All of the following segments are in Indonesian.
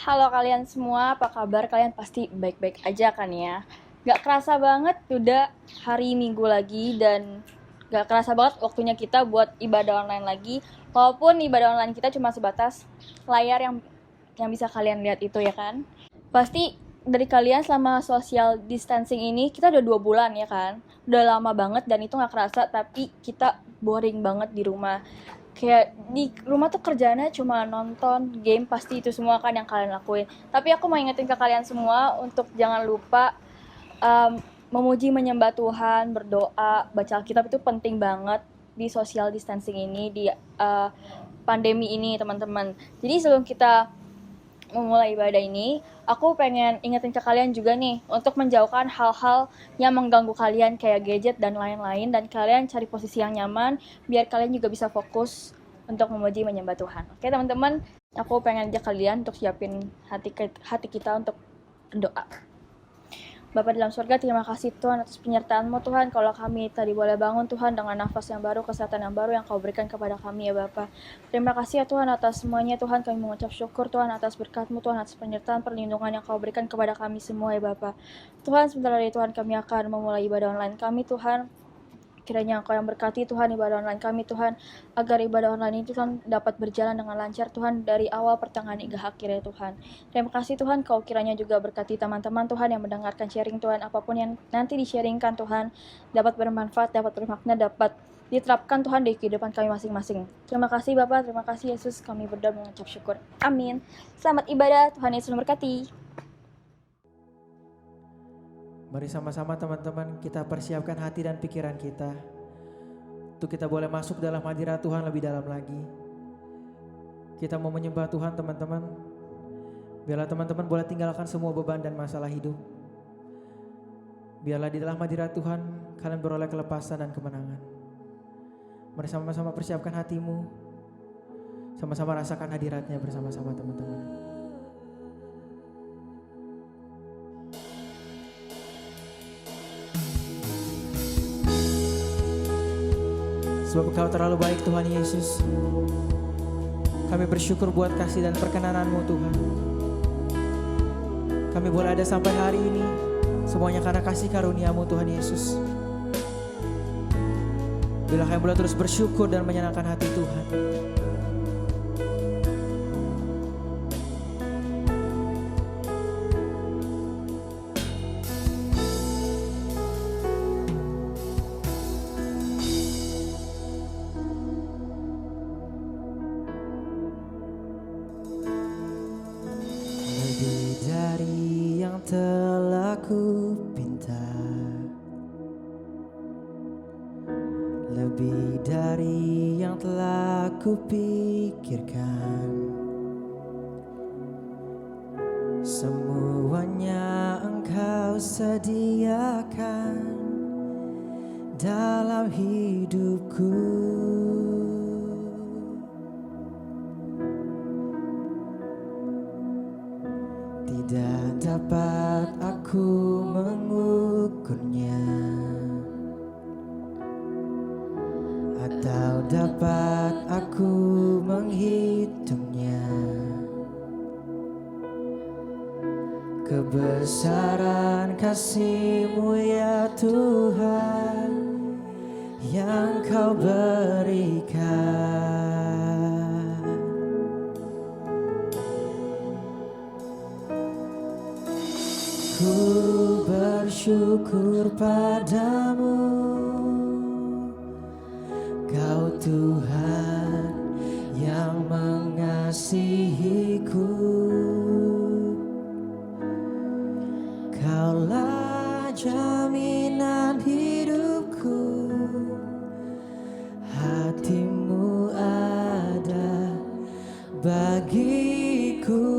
Halo kalian semua, apa kabar? Kalian pasti baik-baik aja kan ya? Gak kerasa banget udah hari Minggu lagi dan gak kerasa banget waktunya kita buat ibadah online lagi. Walaupun ibadah online kita cuma sebatas layar yang bisa kalian lihat itu ya kan. Pasti dari kalian selama social distancing ini kita udah 2 bulan ya kan. Udah lama banget dan itu gak kerasa, tapi kita boring banget di rumah. Kayak di rumah tuh kerjanya cuma nonton game, pasti itu semua kan yang kalian lakuin. Tapi aku mau ingetin ke kalian semua untuk jangan lupa memuji menyembah Tuhan, berdoa, baca Alkitab itu penting banget di social distancing ini, di pandemi ini teman-teman. Jadi sebelum kita memulai ibadah ini, aku pengen ingetin ke kalian juga nih untuk menjauhkan hal-hal yang mengganggu kalian kayak gadget dan lain-lain, dan kalian cari posisi yang nyaman biar kalian juga bisa fokus untuk memuji menyembah Tuhan. Oke teman-teman, aku pengen ajak kalian untuk siapin hati kita untuk berdoa. Bapa dalam surga, terima kasih Tuhan atas penyertaan-Mu Tuhan. Kalau kami tadi boleh bangun Tuhan dengan nafas yang baru, kesehatan yang baru yang Kau berikan kepada kami ya Bapa. Terima kasih ya Tuhan atas semuanya Tuhan. Kami mengucap syukur Tuhan atas berkat-Mu Tuhan, atas penyertaan perlindungan yang Kau berikan kepada kami semua ya Bapa. Tuhan, sebentar lagi Tuhan kami akan memulai ibadah online kami Tuhan. Kiranya Engkau yang berkati Tuhan ibadah online kami Tuhan, agar ibadah online ini Tuhan dapat berjalan dengan lancar Tuhan dari awal pertengahan hingga akhirnya Tuhan. Terima kasih Tuhan, Kau kiranya juga berkati teman-teman Tuhan yang mendengarkan sharing Tuhan, apapun yang nanti di-sharingkan Tuhan dapat bermanfaat, dapat bermakna, dapat diterapkan Tuhan di kehidupan kami masing-masing. Terima kasih Bapak, terima kasih Yesus, kami berdoa mengucap syukur. Amin. Selamat ibadah, Tuhan Yesus memberkati. Mari sama-sama teman-teman kita persiapkan hati dan pikiran kita untuk kita boleh masuk dalam hadirat Tuhan lebih dalam lagi. Kita mau menyembah Tuhan teman-teman. Biarlah teman-teman boleh tinggalkan semua beban dan masalah hidup. Biarlah di dalam hadirat Tuhan kalian beroleh kelepasan dan kemenangan. Mari sama-sama persiapkan hatimu. Sama-sama rasakan hadiratnya bersama-sama teman-teman. Sebab Engkau terlalu baik Tuhan Yesus. Kami bersyukur buat kasih dan perkenanan-Mu Tuhan. Kami boleh ada sampai hari ini, semuanya karena kasih karunia-Mu Tuhan Yesus. Bila kami boleh terus bersyukur dan menyenangkan hati Tuhan. Telah ku pinta, lebih dari yang telah ku pikirkan. Semuanya Engkau sediakan dalam hidupku. Tidak dapat aku mengukurnya, atau dapat aku menghitungnya. Kebesaran kasih-Mu ya Tuhan yang Kau berikan. Ku bersyukur padamu, Kau Tuhan yang mengasihiku. Kaulah jaminan hidupku, hati-Mu ada bagiku.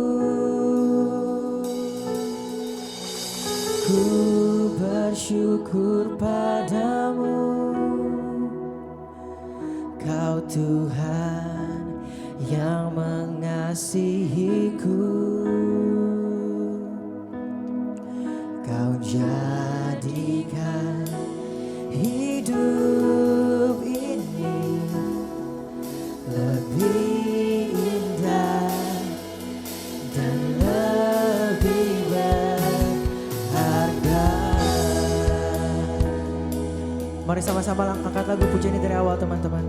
Ku bersyukur padamu, Kau Tuhan yang mengasihiku. Kau jadikan hidup ini lebih indah dan lebih sama-sama angkat lagu pujian ini dari awal teman-teman.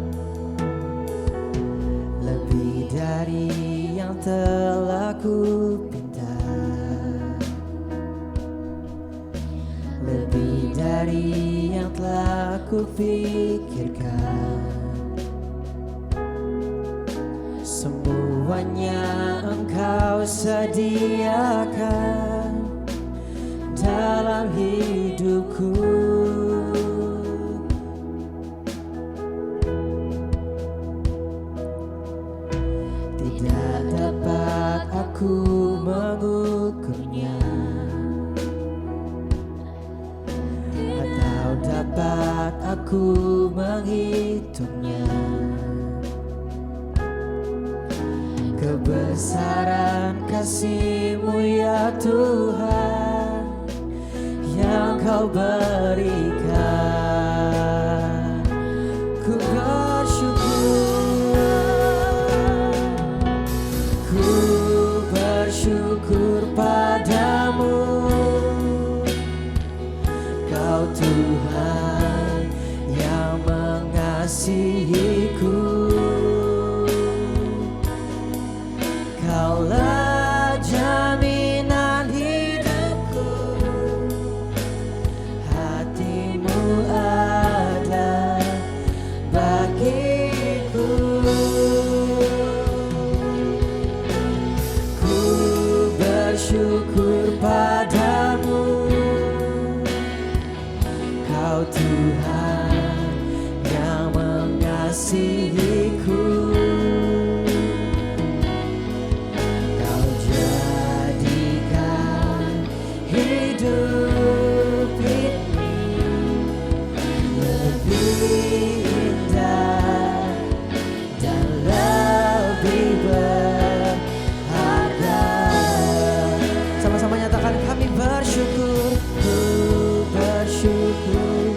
Lebih dari yang telah ku pinta, lebih dari yang telah ku pikirkan, semuanya Engkau sediakan dalam hidupku. Tidak dapat aku mengukurnya, atau dapat aku menghitungnya. Kebesaran kasih-Mu ya Tuhan yang Kau berikan, ku bersyukur padamu, Kau Tuhan yang mengasihiku. Kaulah jaminan hidupku, hati-Mu ada bagiku. Ku bersyukur padamu, Kau Tuhan yang mengasihiku. Hidup ini lebih indah dan lebih berharga. Sama-sama nyatakan, kami bersyukur, ku bersyukur,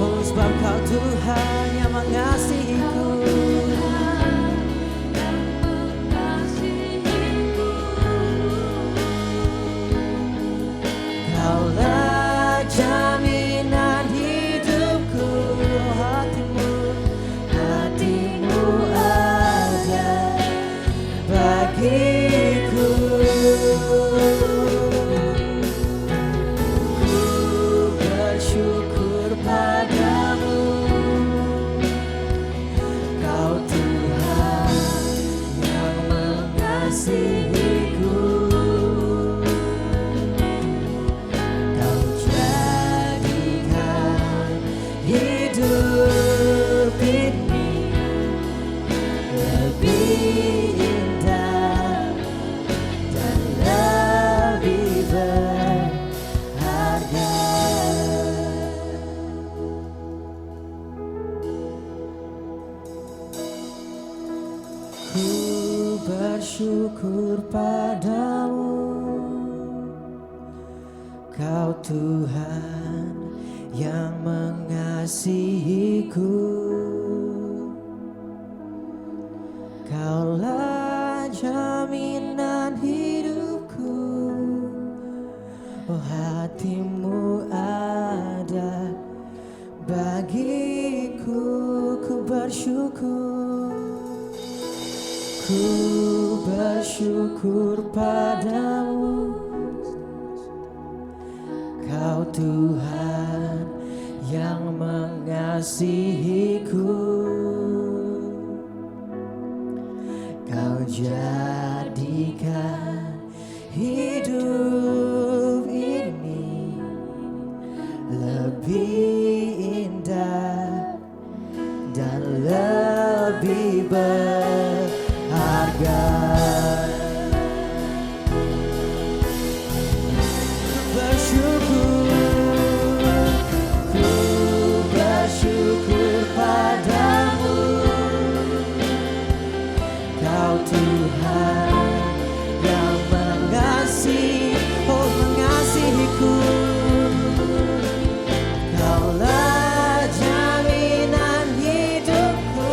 oh sebab Kau Tuhan yang mengasihiku. Kaulah jaminan hidupku, hati-Mu ada bagiku. Ku bersyukur padamu, Kau Tuhan yang mengasihiku. Hidup ini lebih indah dan lebih berharga. Ku bersyukur padamu, Kau Tuhan yang mengasihiku. Kaulah jaminan hidupku, oh hati-Mu ada bagiku. Ku bersyukur padamu, Kau Tuhan yang mengasihiku. Kau jadikan hidup ini lebih indah dan lebih berharga. Bersyukur padamu, Kau Tuhan yang mengasihiku. Kaulah jaminan hidupku,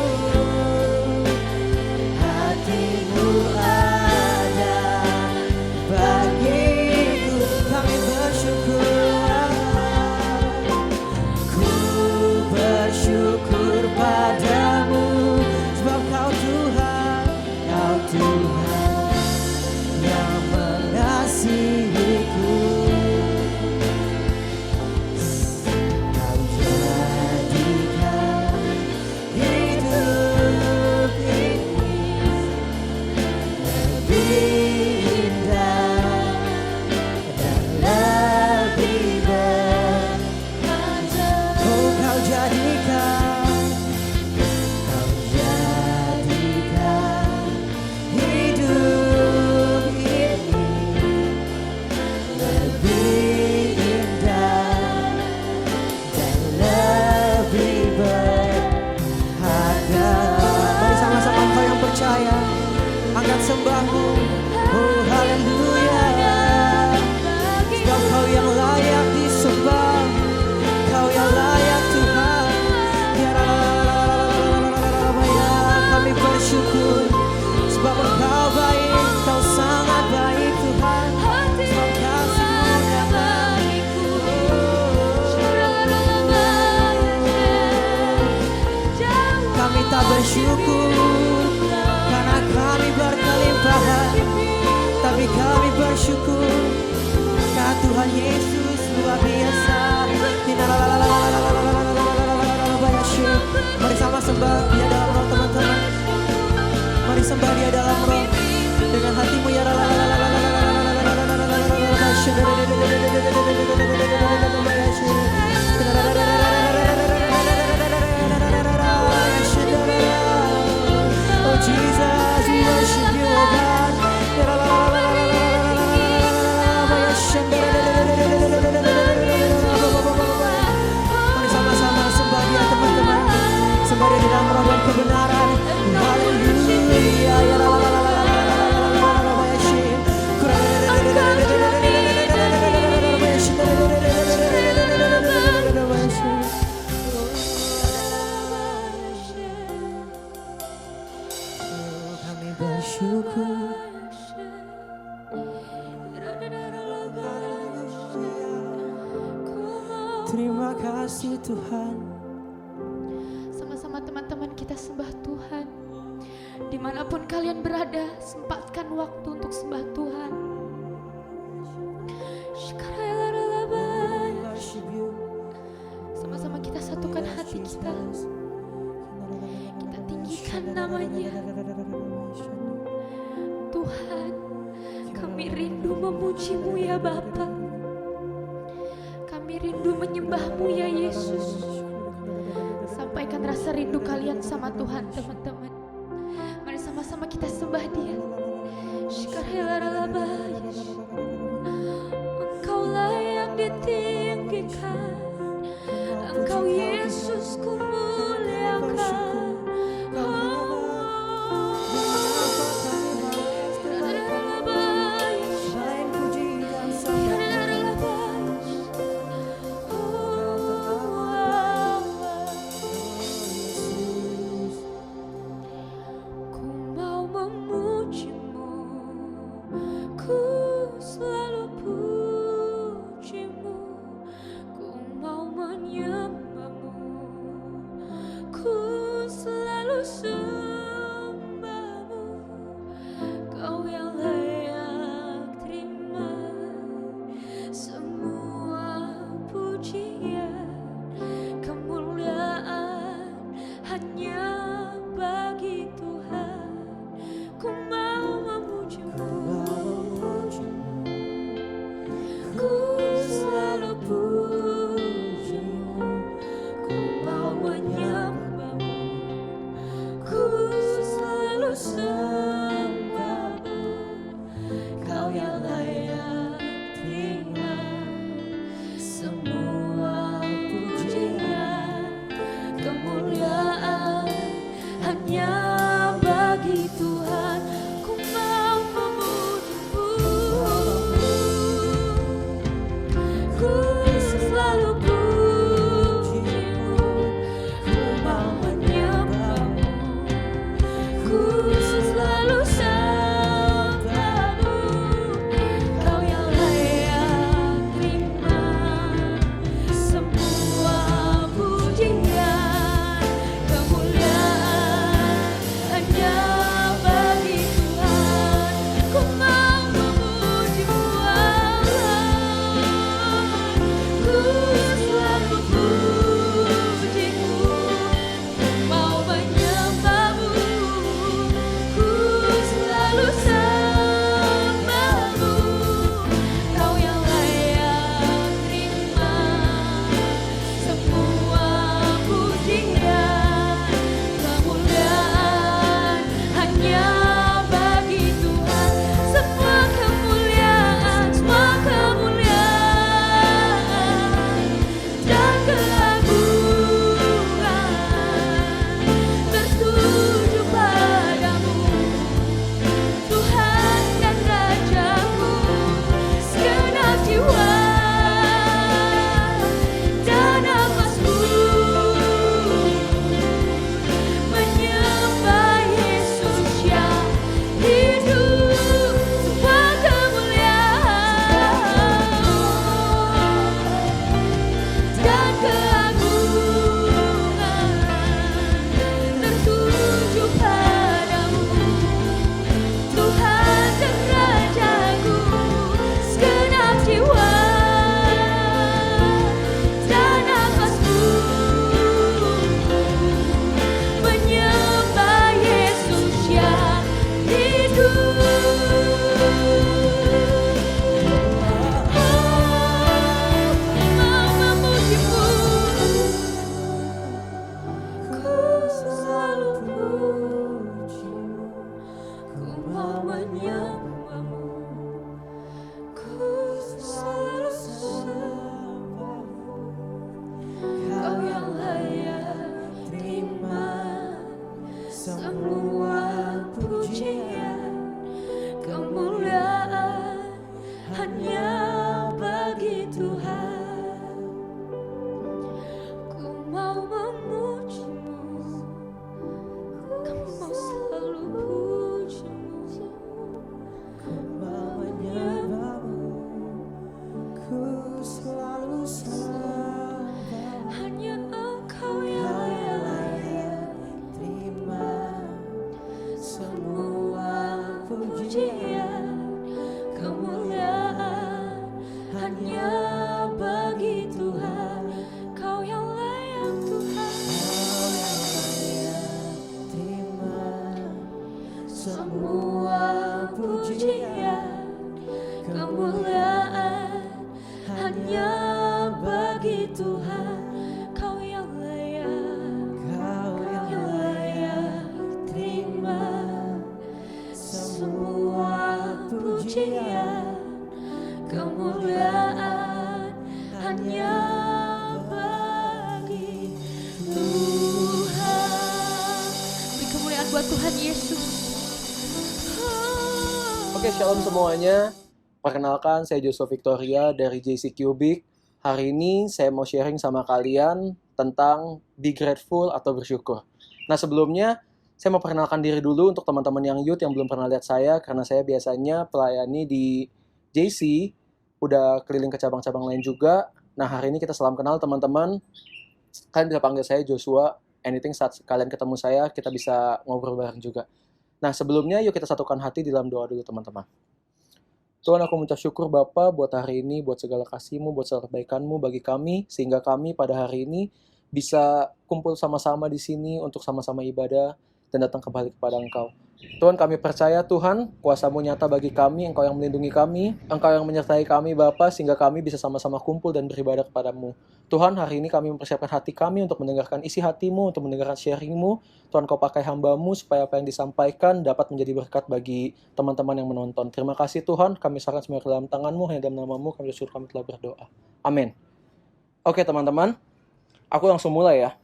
sangat sembahmu. Oh haleluya, sebab kau yang layak disembah, kau yang layak Tuhan. Ya kami bersyukur sebab engkau baik, kau sangat baik Tuhan. Sebab kasih-Mu yang bagiku. Kami tak bersyukur karena kami berkelimpahan, tapi kami bersyukur karena Tuhan Yesus luar biasa. Mari sama sembah Dia dalam roh teman-teman. Mari sembah Dia dalam roh dengan hatimu ya. Oh Jesus, we worship you, oh God. Mari sama-sama sembah Dia teman-teman. Sembah Dia di dalam roh dan kebenaran. Haleluya. Kami bersyukur. Terima kasih Tuhan. Sama-sama teman-teman kita sembah Tuhan. Dimanapun kalian berada, sempatkan waktu untuk sembah Tuhan. Sama-sama kita satukan hati kita. Kita tinggikan namanya. Tuhan, kami rindu memuji-Mu ya Bapa. Kami rindu menyembah-Mu ya Yesus. Sampaikan rasa rindu kalian sama Tuhan teman-teman. Mari sama-sama kita sembah Dia. Engkau layak ditinggikan, Engkau Yesus ku muliakan. semua pujian, kemuliaan hanya bagi Tuhan. Ku mau memujimu, kami mau selalu pujimu. Ku mau menyembahmu, ku selalu sembah. Hanya Engkau yang layak Terima semua pujian, kemuliaan hanya bagi Tuhan. Kau yang layak Tuhan. terima Semua pujian, kemuliaan hanya bagi Tuhan. Kau yang layak, Kau yang yang layak terima semua pujian, kemuliaan hanya bagi Tuhan. Beri kemuliaan buat Tuhan Yesus. Oke, shalom semuanya. Perkenalkan, saya Joshua Victoria dari JC Cubic. Hari ini saya mau sharing sama kalian tentang be grateful atau bersyukur. Nah, sebelumnya saya mau perkenalkan diri dulu untuk teman-teman yang youth yang belum pernah lihat saya, karena saya biasanya pelayani di JC, udah keliling ke cabang-cabang lain juga. Nah, hari ini kita salam kenal teman-teman. Kalian bisa panggil saya Joshua. Anything saat kalian ketemu saya, kita bisa ngobrol bareng juga. Nah, sebelumnya yuk kita satukan hati di dalam doa dulu teman-teman. Tuhan, aku mengucap syukur Bapa buat hari ini, buat segala kasih-Mu, buat segala kebaikan-Mu bagi kami, sehingga kami pada hari ini bisa kumpul sama-sama di sini untuk sama-sama ibadah dan datang kembali kepada Engkau. Tuhan, kami percaya Tuhan, kuasa-Mu nyata bagi kami, Engkau yang melindungi kami, Engkau yang menyertai kami Bapa, sehingga kami bisa sama-sama kumpul dan beribadah kepada-Mu. Tuhan, hari ini kami mempersiapkan hati kami untuk mendengarkan isi hati-Mu, untuk mendengarkan sharing-Mu. Tuhan, Kau pakai hamba-Mu supaya apa yang disampaikan dapat menjadi berkat bagi teman-teman yang menonton. Terima kasih Tuhan, kami serahkan semua ke dalam tangan-Mu, hanya dalam nama-Mu kami bersyukur, kami telah berdoa. Amin. Oke teman-teman, aku langsung mulai ya.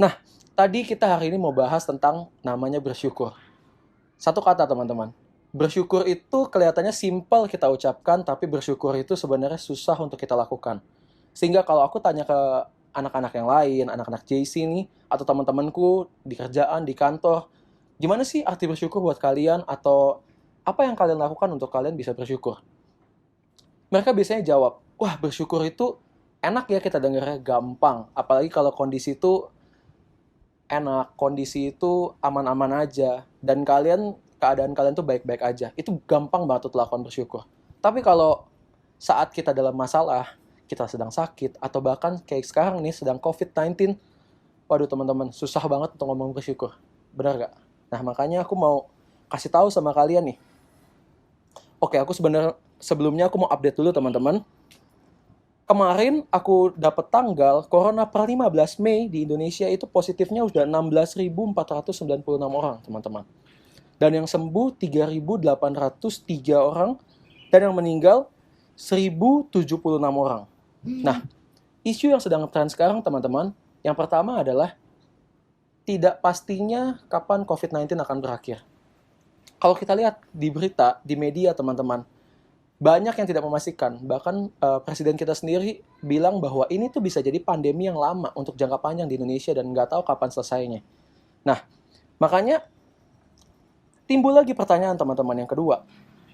Nah, tadi kita hari ini mau bahas tentang namanya bersyukur. Satu kata teman-teman, bersyukur itu kelihatannya simpel kita ucapkan, tapi bersyukur itu sebenarnya susah untuk kita lakukan. Sehingga kalau aku tanya ke anak-anak yang lain, anak-anak JC nih, atau teman-temanku di kerjaan, di kantor, gimana sih arti bersyukur buat kalian, atau apa yang kalian lakukan untuk kalian bisa bersyukur? Mereka biasanya jawab, wah bersyukur itu enak ya kita dengarnya, gampang. Apalagi kalau kondisi itu enak, kondisi itu aman-aman aja, dan keadaan kalian tuh baik-baik aja. Itu gampang banget untuk lakukan bersyukur. Tapi kalau saat kita dalam masalah, kita sedang sakit, atau bahkan kayak sekarang nih sedang COVID-19, waduh teman-teman, susah banget untuk ngomong bersyukur. Benar gak? Nah makanya aku mau kasih tahu sama kalian nih. Oke, aku sebelumnya aku mau update dulu teman-teman. Kemarin aku dapat tanggal corona per 15 Mei di Indonesia itu positifnya udah 16.496 orang teman-teman. Dan yang sembuh 3.803 orang, dan yang meninggal 1.076 orang. Nah, isu yang sedang tren sekarang teman-teman, yang pertama adalah tidak pastinya kapan COVID-19 akan berakhir. Kalau kita lihat di berita, di media teman-teman, banyak yang tidak memastikan. Bahkan presiden kita sendiri bilang bahwa ini tuh bisa jadi pandemi yang lama untuk jangka panjang di Indonesia dan nggak tahu kapan selesainya. Nah, makanya timbul lagi pertanyaan teman-teman yang kedua.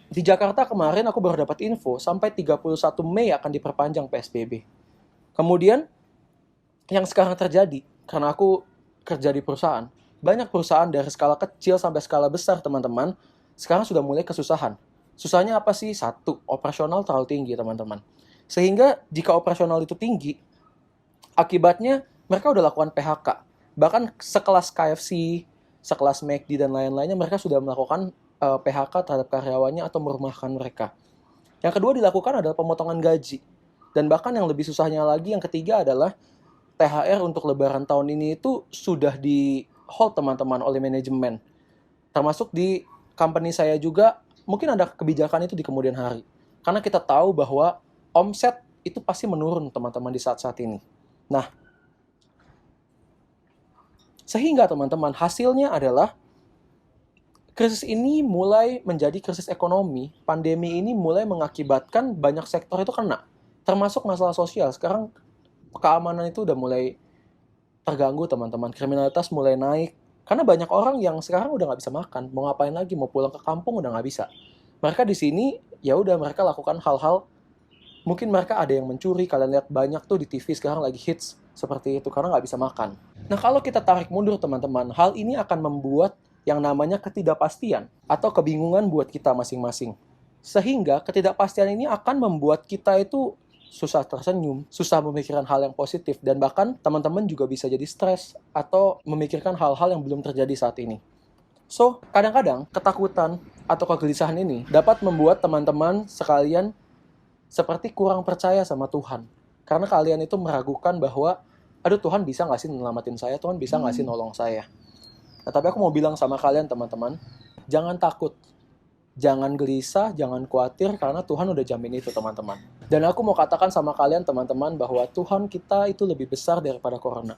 Di Jakarta kemarin aku baru dapat info sampai 31 Mei akan diperpanjang PSBB. Kemudian yang sekarang terjadi, karena aku kerja di perusahaan, banyak perusahaan dari skala kecil sampai skala besar teman-teman, sekarang sudah mulai kesusahan. Susahnya apa sih? Satu, operasional terlalu tinggi teman-teman. Sehingga jika operasional itu tinggi, akibatnya mereka udah lakukan PHK. Bahkan sekelas KFC, sekelas McD dan lain-lainnya, mereka sudah melakukan PHK terhadap karyawannya atau merumahkan mereka. Yang kedua dilakukan adalah pemotongan gaji. Dan bahkan yang lebih susahnya lagi, yang ketiga adalah THR untuk lebaran tahun ini itu sudah di hold teman-teman oleh manajemen. Termasuk di company saya juga, mungkin ada kebijakan itu di kemudian hari. Karena kita tahu bahwa omset itu pasti menurun teman-teman di saat-saat ini. Nah, Sehingga teman-teman, hasilnya adalah krisis ini mulai menjadi krisis ekonomi. Pandemi ini mulai mengakibatkan banyak sektor itu kena. Termasuk masalah sosial. Sekarang keamanan itu udah mulai terganggu teman-teman. Kriminalitas mulai naik. Karena banyak orang yang sekarang udah nggak bisa makan. Mau ngapain lagi? Mau pulang ke kampung udah nggak bisa. Mereka di sini ya udah mereka lakukan hal-hal. Mungkin mereka ada yang mencuri. Kalian lihat banyak tuh di TV sekarang lagi hits seperti itu karena nggak bisa makan. Nah kalau kita tarik mundur teman-teman, hal ini akan membuat yang namanya ketidakpastian atau kebingungan buat kita masing-masing. Sehingga ketidakpastian ini akan membuat kita itu susah tersenyum, susah memikirkan hal yang positif, dan bahkan teman-teman juga bisa jadi stres atau memikirkan hal-hal yang belum terjadi saat ini. So, kadang-kadang ketakutan atau kegelisahan ini dapat membuat teman-teman sekalian seperti kurang percaya sama Tuhan. Karena kalian itu meragukan bahwa, aduh Tuhan bisa nggak sih nyelamatin saya, Tuhan bisa nggak sih nolong saya. Nah, tapi aku mau bilang sama kalian teman-teman, jangan takut, jangan gelisah, jangan khawatir, karena Tuhan udah jamin itu teman-teman. Dan aku mau katakan sama kalian teman-teman bahwa Tuhan kita itu lebih besar daripada corona.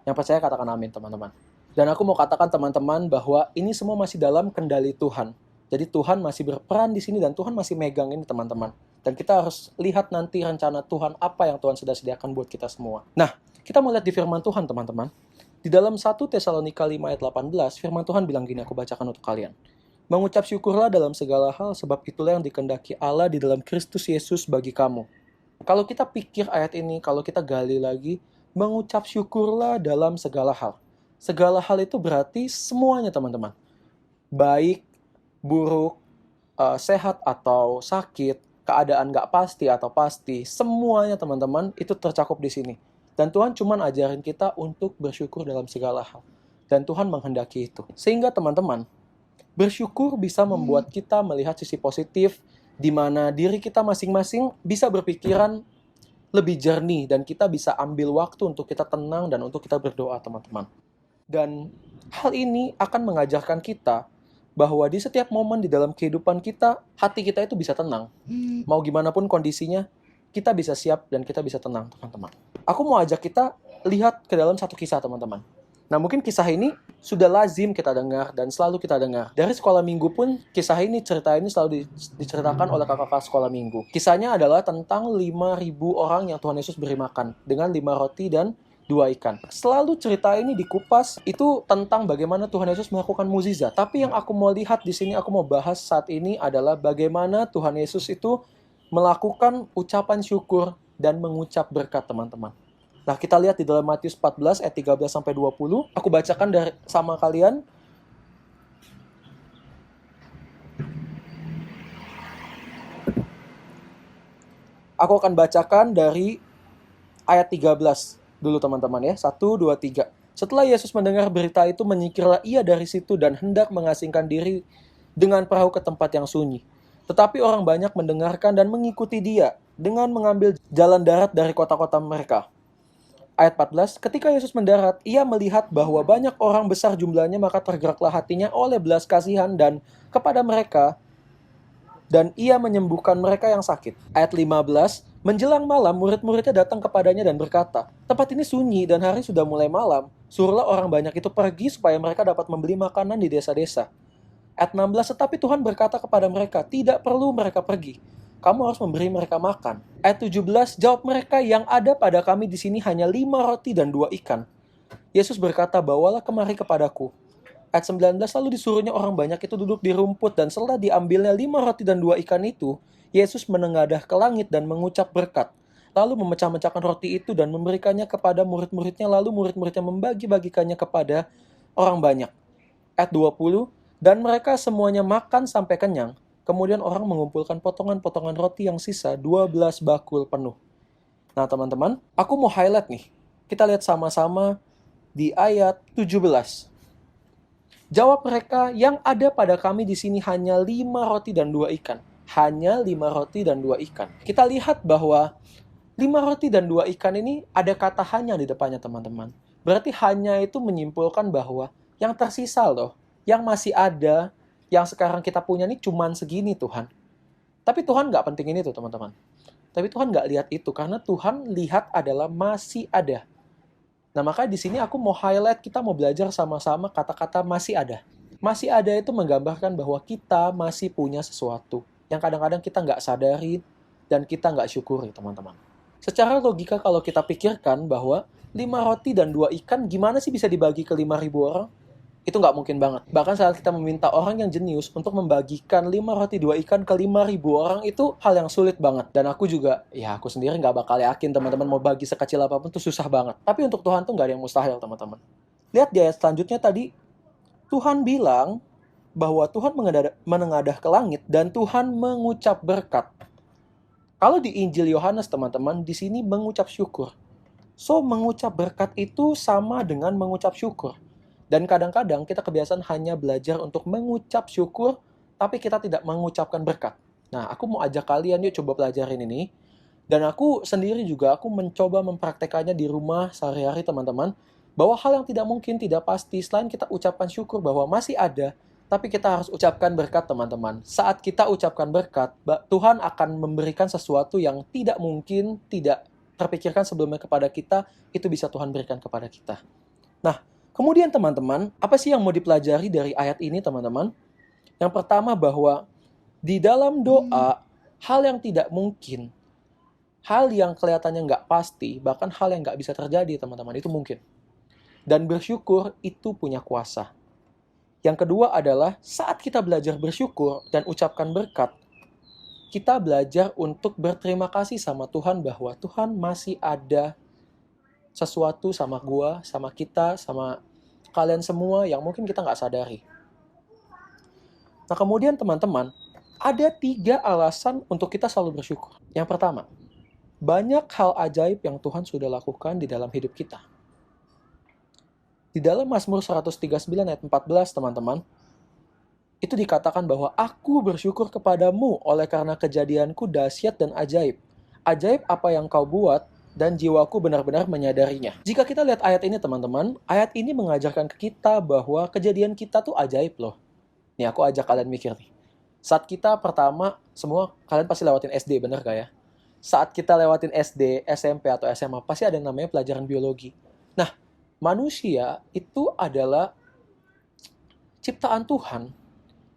Yang percaya katakan amin teman-teman. Dan aku mau katakan teman-teman bahwa ini semua masih dalam kendali Tuhan. Jadi Tuhan masih berperan di sini dan Tuhan masih megang ini teman-teman. Dan kita harus lihat nanti rencana Tuhan apa yang Tuhan sudah sediakan buat kita semua. Nah, kita mau lihat di firman Tuhan teman-teman. Di dalam 1 Tesalonika 5 ayat 18, firman Tuhan bilang gini, aku bacakan untuk kalian. Mengucap syukurlah dalam segala hal, sebab itulah yang dikehendaki Allah di dalam Kristus Yesus bagi kamu. Kalau kita pikir ayat ini, kalau kita gali lagi, mengucap syukurlah dalam segala hal. Segala hal itu berarti semuanya teman-teman. Baik, buruk, sehat atau sakit, keadaan nggak pasti atau pasti, semuanya teman-teman itu tercakup di sini. Dan Tuhan cuma ajarin kita untuk bersyukur dalam segala hal. Dan Tuhan menghendaki itu. Sehingga teman-teman, bersyukur bisa membuat kita melihat sisi positif, di mana diri kita masing-masing bisa berpikiran lebih jernih, dan kita bisa ambil waktu untuk kita tenang dan untuk kita berdoa teman-teman. Dan hal ini akan mengajarkan kita bahwa di setiap momen di dalam kehidupan kita, hati kita itu bisa tenang. Mau gimana pun kondisinya, kita bisa siap dan kita bisa tenang, teman-teman. Aku mau ajak kita lihat ke dalam satu kisah, teman-teman. Nah, mungkin kisah ini sudah lazim kita dengar dan selalu kita dengar. Dari sekolah minggu pun, cerita ini selalu diceritakan oleh kakak-kakak sekolah minggu. Kisahnya adalah tentang 5.000 orang yang Tuhan Yesus beri makan dengan 5 roti dan 2 ikan. Selalu cerita ini dikupas, itu tentang bagaimana Tuhan Yesus melakukan mukjizat. Tapi yang aku mau lihat di sini, aku mau bahas saat ini adalah bagaimana Tuhan Yesus itu melakukan ucapan syukur dan mengucap berkat, teman-teman. Nah, kita lihat di dalam Matius 14 ayat 13-20. Aku bacakan sama kalian. Aku akan bacakan dari ayat 13 dulu teman-teman ya. 1, 2, 3. Setelah Yesus mendengar berita itu, menyingkirlah ia dari situ dan hendak mengasingkan diri dengan perahu ke tempat yang sunyi. Tetapi orang banyak mendengarkan dan mengikuti dia dengan mengambil jalan darat dari kota-kota mereka. Ayat 14, ketika Yesus mendarat, ia melihat bahwa banyak orang besar jumlahnya, maka tergeraklah hatinya oleh belas kasihan dan kepada mereka, dan ia menyembuhkan mereka yang sakit. Ayat 15, menjelang malam, murid-muridnya datang kepadanya dan berkata, tempat ini sunyi dan hari sudah mulai malam, suruhlah orang banyak itu pergi supaya mereka dapat membeli makanan di desa-desa. Ayat 16, tetapi Tuhan berkata kepada mereka, tidak perlu mereka pergi. Kamu harus memberi mereka makan. Ayat 17, jawab mereka, yang ada pada kami di sini hanya 5 roti dan 2 ikan. Yesus berkata, bawalah kemari kepadaku. Ayat 19, lalu disuruhnya orang banyak itu duduk di rumput, dan setelah diambilnya 5 roti dan 2 ikan itu, Yesus menengadah ke langit dan mengucap berkat. Lalu memecah-mecahkan roti itu dan memberikannya kepada murid-muridnya, lalu murid-muridnya membagi-bagikannya kepada orang banyak. Ayat 20, dan mereka semuanya makan sampai kenyang. Kemudian orang mengumpulkan potongan-potongan roti yang sisa 12 bakul penuh. Nah teman-teman, aku mau highlight nih. Kita lihat sama-sama di ayat 17. Jawab mereka, yang ada pada kami di sini hanya 5 roti dan 2 ikan. Hanya 5 roti dan 2 ikan. Kita lihat bahwa 5 roti dan 2 ikan ini ada kata hanya di depannya teman-teman. Berarti hanya itu menyimpulkan bahwa yang tersisa loh, yang masih ada, yang sekarang kita punya ini cuman segini Tuhan. Tapi Tuhan nggak pentingin itu teman-teman. Tapi Tuhan nggak lihat itu, karena Tuhan lihat adalah masih ada. Nah, makanya di sini aku mau highlight, kita mau belajar sama-sama kata-kata masih ada. Masih ada itu menggambarkan bahwa kita masih punya sesuatu yang kadang-kadang kita nggak sadari dan kita nggak syukuri, teman-teman. Secara logika kalau kita pikirkan bahwa 5 roti dan 2 ikan gimana sih bisa dibagi ke 5.000 orang? Itu nggak mungkin banget. Bahkan saat kita meminta orang yang jenius untuk membagikan 5 roti 2 ikan ke 5.000 orang, itu hal yang sulit banget. Dan aku juga, ya aku sendiri nggak bakal yakin teman-teman mau bagi sekecil apapun itu susah banget. Tapi untuk Tuhan tuh nggak ada yang mustahil, teman-teman. Lihat di ayat selanjutnya tadi, Tuhan bilang bahwa Tuhan menengadah ke langit dan Tuhan mengucap berkat. Kalau di Injil Yohanes, teman-teman, di sini mengucap syukur. So, mengucap berkat itu sama dengan mengucap syukur. Dan kadang-kadang kita kebiasaan hanya belajar untuk mengucap syukur, tapi kita tidak mengucapkan berkat. Nah, aku mau ajak kalian yuk coba pelajarin ini. Dan aku sendiri juga, aku mencoba mempraktekannya di rumah sehari-hari, teman-teman. Bahwa hal yang tidak mungkin, tidak pasti, selain kita ucapkan syukur bahwa masih ada, tapi kita harus ucapkan berkat, teman-teman. Saat kita ucapkan berkat, Tuhan akan memberikan sesuatu yang tidak mungkin, tidak terpikirkan sebelumnya kepada kita, itu bisa Tuhan berikan kepada kita. Nah, kemudian teman-teman, apa sih yang mau dipelajari dari ayat ini, teman-teman? Yang pertama bahwa di dalam doa, hal yang tidak mungkin, hal yang kelihatannya nggak pasti, bahkan hal yang nggak bisa terjadi, teman-teman, itu mungkin. Dan bersyukur itu punya kuasa. Yang kedua adalah saat kita belajar bersyukur dan ucapkan berkat, kita belajar untuk berterima kasih sama Tuhan bahwa Tuhan masih ada sesuatu sama gua, sama kita, sama kalian semua yang mungkin kita nggak sadari. Nah, kemudian teman-teman, ada 3 alasan untuk kita selalu bersyukur. Yang pertama, banyak hal ajaib yang Tuhan sudah lakukan di dalam hidup kita. Di dalam Mazmur 139 ayat 14, teman-teman, itu dikatakan bahwa aku bersyukur kepadamu oleh karena kejadianku dahsyat dan ajaib. Ajaib apa yang kau buat dan jiwaku benar-benar menyadarinya. Jika kita lihat ayat ini, teman-teman, ayat ini mengajarkan ke kita bahwa kejadian kita tuh ajaib loh. Nih, aku ajak kalian mikir nih. Saat kita pertama, semua kalian pasti lewatin SD, bener gak ya? Saat kita lewatin SD, SMP, atau SMA, pasti ada yang namanya pelajaran biologi. Nah, manusia itu adalah ciptaan Tuhan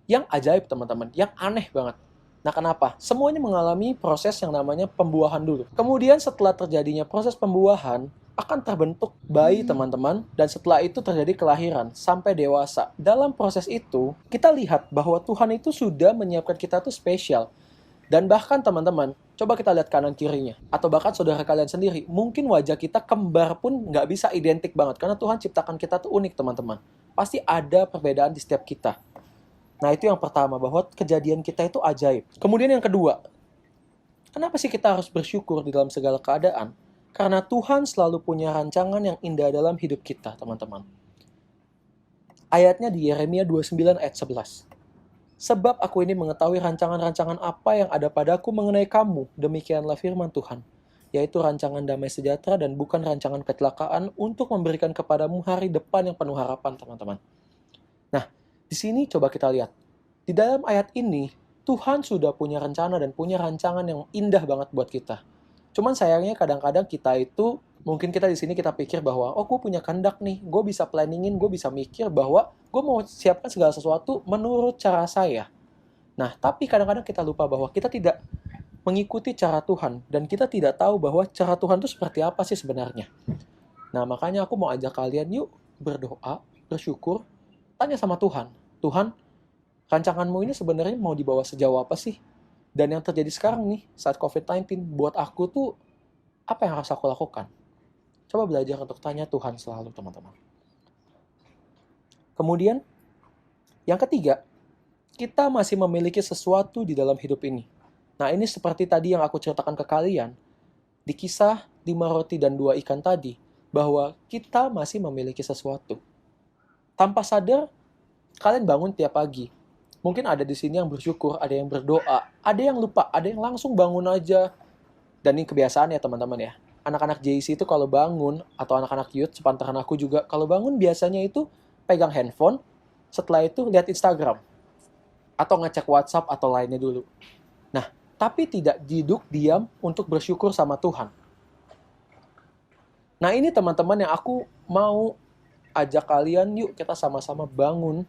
yang ajaib, teman-teman, yang aneh banget. Nah, kenapa? Semuanya mengalami proses yang namanya pembuahan dulu. Kemudian setelah terjadinya proses pembuahan, akan terbentuk bayi, teman-teman, dan setelah itu terjadi kelahiran sampai dewasa. Dalam proses itu, kita lihat bahwa Tuhan itu sudah menyiapkan kita tuh spesial. Dan bahkan teman-teman, coba kita lihat kanan kirinya. Atau bahkan saudara kalian sendiri. Mungkin wajah kita kembar pun nggak bisa identik banget. Karena Tuhan ciptakan kita tuh unik, teman-teman. Pasti ada perbedaan di setiap kita. Nah, itu yang pertama, bahwa kejadian kita itu ajaib. Kemudian yang kedua, kenapa sih kita harus bersyukur di dalam segala keadaan? Karena Tuhan selalu punya rancangan yang indah dalam hidup kita, teman-teman. Ayatnya di Yeremia 29 ayat 11. Sebab aku ini mengetahui rancangan-rancangan apa yang ada padaku mengenai kamu, demikianlah firman Tuhan, yaitu rancangan damai sejahtera dan bukan rancangan kecelakaan untuk memberikan kepadamu hari depan yang penuh harapan, teman-teman. Nah, di sini coba kita lihat. Di dalam ayat ini, Tuhan sudah punya rencana dan punya rancangan yang indah banget buat kita. Cuman sayangnya kadang-kadang kita itu, mungkin kita di sini kita pikir bahwa, oh gue punya kehendak nih, gue bisa planningin, gue bisa mikir bahwa gue mau siapkan segala sesuatu menurut cara saya. Nah, tapi kadang-kadang kita lupa bahwa kita tidak mengikuti cara Tuhan, dan kita tidak tahu bahwa cara Tuhan itu seperti apa sih sebenarnya. Nah, makanya aku mau ajak kalian yuk berdoa, bersyukur, tanya sama Tuhan. Tuhan, rancanganmu ini sebenarnya mau dibawa sejauh apa sih? Dan yang terjadi sekarang nih, saat COVID-19, buat aku tuh, apa yang harus aku lakukan? Coba belajar untuk tanya Tuhan selalu, teman-teman. Kemudian, yang ketiga, kita masih memiliki sesuatu di dalam hidup ini. Nah, ini seperti tadi yang aku ceritakan ke kalian, di kisah 5 roti dan 2 ikan tadi, bahwa kita masih memiliki sesuatu. Tanpa sadar, kalian bangun tiap pagi. Mungkin ada di sini yang bersyukur, ada yang berdoa, ada yang lupa, ada yang langsung bangun aja. Dan ini kebiasaan ya teman-teman ya. Anak-anak JC itu kalau bangun, atau anak-anak youth, sepantaran aku juga, kalau bangun biasanya itu pegang handphone, setelah itu lihat Instagram. Atau ngecek WhatsApp atau lainnya dulu. Nah, tapi tidak duduk diam untuk bersyukur sama Tuhan. Nah ini teman-teman yang aku mau ajak kalian, yuk kita sama-sama bangun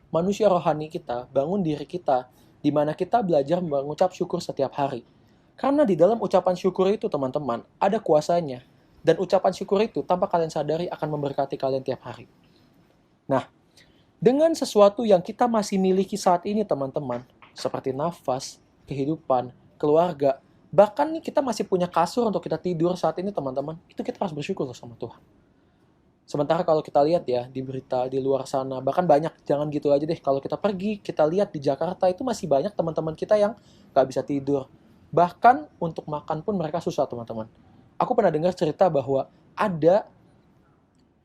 manusia rohani kita, bangun diri kita, di mana kita belajar mengucap syukur setiap hari. Karena di dalam ucapan syukur itu teman-teman, ada kuasanya. Dan ucapan syukur itu tanpa kalian sadari akan memberkati kalian tiap hari. Nah, dengan sesuatu yang kita masih miliki saat ini teman-teman, seperti nafas, kehidupan, keluarga, bahkan nih kita masih punya kasur untuk kita tidur saat ini teman-teman, itu kita harus bersyukur sama Tuhan. Sementara kalau kita lihat ya di berita di luar sana, bahkan banyak, jangan gitu aja deh, kalau kita pergi, kita lihat di Jakarta itu masih banyak teman-teman kita yang gak bisa tidur. Bahkan untuk makan pun mereka susah teman-teman. Aku pernah dengar cerita bahwa ada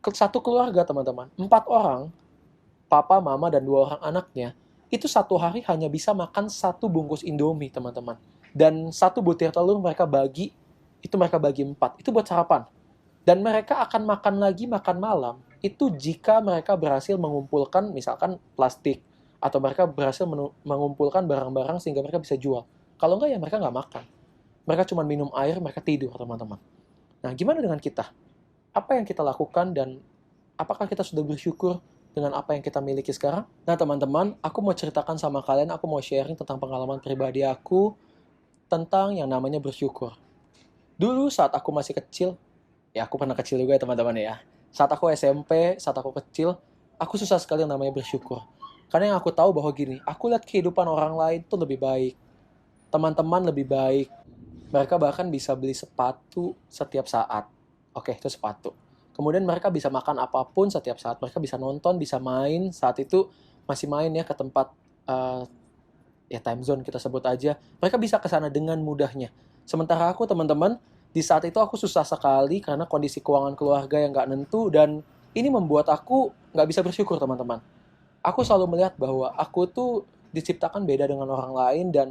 satu keluarga teman-teman, 4 orang, papa, mama, dan 2 orang anaknya, itu satu hari hanya bisa makan 1 bungkus Indomie teman-teman. Dan 1 butir telur mereka bagi 4, itu buat sarapan. Dan mereka akan makan lagi makan malam, itu jika mereka berhasil mengumpulkan misalkan plastik, atau mereka berhasil mengumpulkan barang-barang sehingga mereka bisa jual. Kalau enggak ya mereka nggak makan. Mereka cuma minum air, mereka tidur teman-teman. Nah gimana dengan kita? Apa yang kita lakukan dan apakah kita sudah bersyukur dengan apa yang kita miliki sekarang? Nah teman-teman, aku mau ceritakan sama kalian, aku mau sharing tentang pengalaman pribadi aku tentang yang namanya bersyukur. Dulu saat aku masih kecil, ya aku pernah kecil juga ya teman-teman ya. Saat aku SMP, saat aku kecil, aku susah sekali yang namanya bersyukur. Karena yang aku tahu bahwa gini, aku lihat kehidupan orang lain tuh lebih baik. Teman-teman lebih baik. Mereka bahkan bisa beli sepatu setiap saat. Oke, itu sepatu. Kemudian mereka bisa makan apapun setiap saat. Mereka bisa nonton, bisa main. Saat itu masih main ya ke tempat ya time zone kita sebut aja. Mereka bisa ke sana dengan mudahnya. Sementara aku teman-teman, di saat itu aku susah sekali karena kondisi keuangan keluarga yang nggak nentu. Dan ini membuat aku nggak bisa bersyukur teman-teman. Aku selalu melihat bahwa aku tuh diciptakan beda dengan orang lain. Dan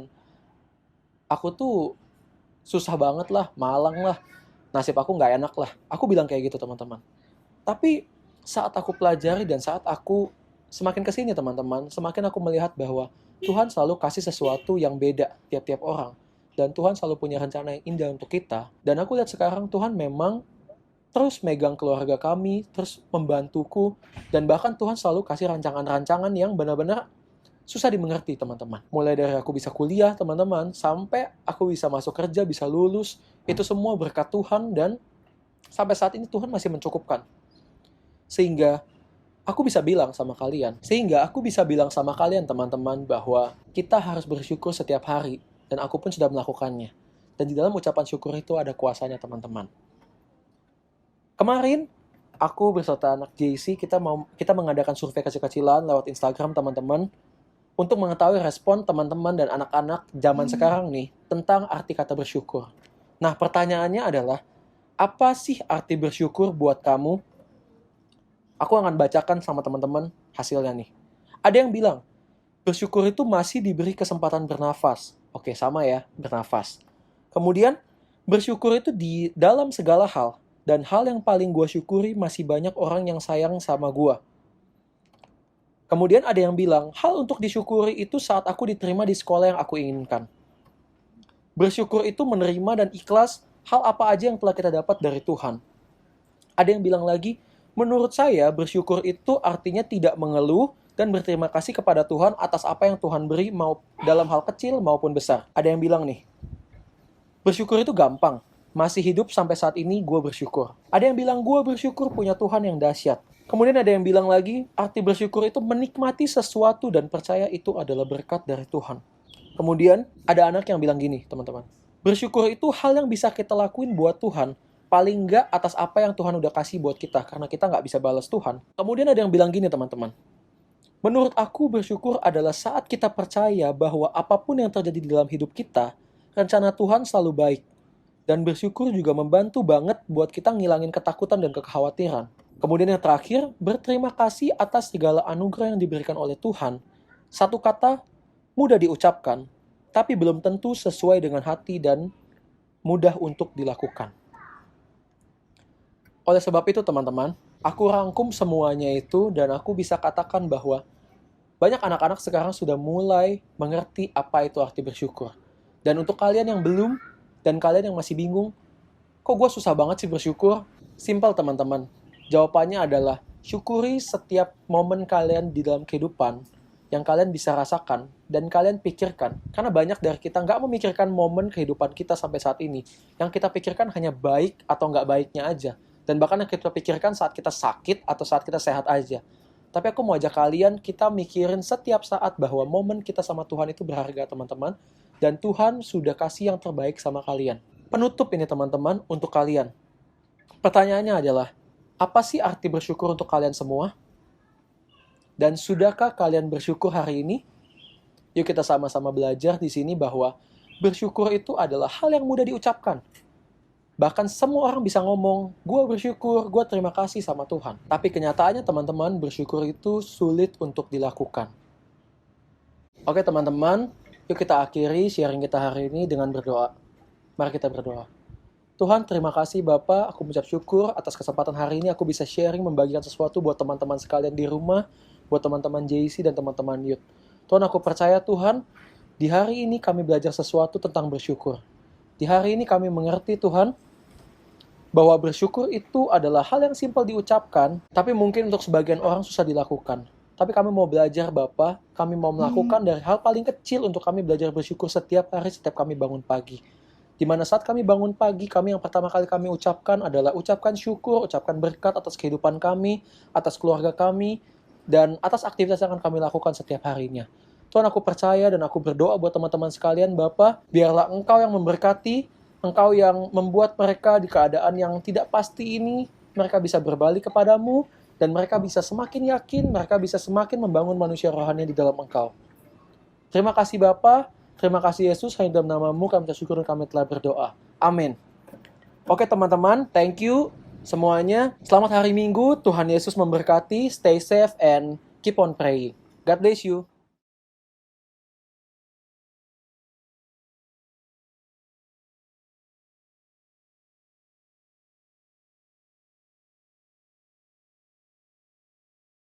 aku tuh susah banget lah, malang lah, nasib aku nggak enak lah. Aku bilang kayak gitu teman-teman. Tapi saat aku pelajari dan saat aku semakin kesini teman-teman, semakin aku melihat bahwa Tuhan selalu kasih sesuatu yang beda tiap-tiap orang. Dan Tuhan selalu punya rencana yang indah untuk kita. Dan aku lihat sekarang Tuhan memang terus megang keluarga kami, terus membantuku. Dan bahkan Tuhan selalu kasih rancangan-rancangan yang benar-benar susah dimengerti teman-teman. Mulai dari aku bisa kuliah teman-teman, sampai aku bisa masuk kerja, bisa lulus. Itu semua berkat Tuhan dan sampai saat ini Tuhan masih mencukupkan. Sehingga aku bisa bilang sama kalian teman-teman bahwa kita harus bersyukur setiap hari. Dan aku pun sudah melakukannya. Dan di dalam ucapan syukur itu ada kuasanya teman-teman. Kemarin aku beserta anak JC kita mengadakan survei kecil-kecilan lewat Instagram teman-teman. Untuk mengetahui respon teman-teman dan anak-anak zaman sekarang nih tentang arti kata bersyukur. Nah, pertanyaannya adalah, apa sih arti bersyukur buat kamu? Aku akan bacakan sama teman-teman hasilnya nih. Ada yang bilang, bersyukur itu masih diberi kesempatan bernafas. Oke, sama ya, bernafas. Kemudian, bersyukur itu di dalam segala hal. Dan hal yang paling gue syukuri masih banyak orang yang sayang sama gue. Kemudian ada yang bilang, hal untuk disyukuri itu saat aku diterima di sekolah yang aku inginkan. Bersyukur itu menerima dan ikhlas hal apa aja yang telah kita dapat dari Tuhan. Ada yang bilang lagi, menurut saya bersyukur itu artinya tidak mengeluh dan berterima kasih kepada Tuhan atas apa yang Tuhan beri mau dalam hal kecil maupun besar. Ada yang bilang nih, bersyukur itu gampang. Masih hidup sampai saat ini gue bersyukur. Ada yang bilang gue bersyukur punya Tuhan yang dahsyat. Kemudian ada yang bilang lagi, arti bersyukur itu menikmati sesuatu dan percaya itu adalah berkat dari Tuhan. Kemudian ada anak yang bilang gini, teman-teman. Bersyukur itu hal yang bisa kita lakuin buat Tuhan, paling nggak atas apa yang Tuhan udah kasih buat kita, karena kita nggak bisa balas Tuhan. Kemudian ada yang bilang gini, teman-teman. Menurut aku bersyukur adalah saat kita percaya bahwa apapun yang terjadi di dalam hidup kita, rencana Tuhan selalu baik. Dan bersyukur juga membantu banget buat kita ngilangin ketakutan dan kekhawatiran. Kemudian yang terakhir, berterima kasih atas segala anugerah yang diberikan oleh Tuhan. Satu kata, mudah diucapkan, tapi belum tentu sesuai dengan hati dan mudah untuk dilakukan. Oleh sebab itu teman-teman, aku rangkum semuanya itu dan aku bisa katakan bahwa banyak anak-anak sekarang sudah mulai mengerti apa itu arti bersyukur. Dan untuk kalian yang belum, dan kalian yang masih bingung, Kok gue susah banget sih bersyukur? Simpel teman-teman. Jawabannya adalah syukuri setiap momen kalian di dalam kehidupan yang kalian bisa rasakan dan kalian pikirkan. Karena banyak dari kita nggak memikirkan momen kehidupan kita sampai saat ini. Yang kita pikirkan hanya baik atau nggak baiknya aja. Dan bahkan yang kita pikirkan saat kita sakit atau saat kita sehat aja. Tapi aku mau ajak kalian, kita mikirin setiap saat bahwa momen kita sama Tuhan itu berharga teman-teman. Dan Tuhan sudah kasih yang terbaik sama kalian. Penutup ini teman-teman untuk kalian. Pertanyaannya adalah, apa sih arti bersyukur untuk kalian semua? Dan sudahkah kalian bersyukur hari ini? Yuk kita sama-sama belajar di sini bahwa bersyukur itu adalah hal yang mudah diucapkan. Bahkan semua orang bisa ngomong, gue bersyukur, gue terima kasih sama Tuhan. Tapi kenyataannya teman-teman, bersyukur itu sulit untuk dilakukan. Oke teman-teman, yuk kita akhiri sharing kita hari ini dengan berdoa. Mari kita berdoa. Tuhan, terima kasih Bapa, aku mengucap syukur atas kesempatan hari ini aku bisa sharing, membagikan sesuatu buat teman-teman sekalian di rumah, buat teman-teman JC dan teman-teman youth. Tuhan, aku percaya Tuhan, di hari ini kami belajar sesuatu tentang bersyukur. Di hari ini kami mengerti Tuhan, bahwa bersyukur itu adalah hal yang simpel diucapkan, tapi mungkin untuk sebagian orang susah dilakukan. Tapi kami mau belajar Bapa, kami mau melakukan dari hal paling kecil untuk kami belajar bersyukur setiap hari, setiap kami bangun pagi. Di mana saat kami bangun pagi, kami yang pertama kali kami ucapkan adalah ucapkan syukur, ucapkan berkat atas kehidupan kami, atas keluarga kami, dan atas aktivitas yang akan kami lakukan setiap harinya. Tuhan, aku percaya dan aku berdoa buat teman-teman sekalian, Bapa, biarlah Engkau yang memberkati, Engkau yang membuat mereka di keadaan yang tidak pasti ini, mereka bisa berbalik kepadamu, dan mereka bisa semakin yakin, mereka bisa semakin membangun manusia rohani di dalam Engkau. Terima kasih Bapa. Terima kasih Yesus, hanya dalam namamu kami bersyukur dan kami telah berdoa. Amin. Oke teman-teman, thank you semuanya. Selamat hari Minggu, Tuhan Yesus memberkati, stay safe and keep on praying. God bless you.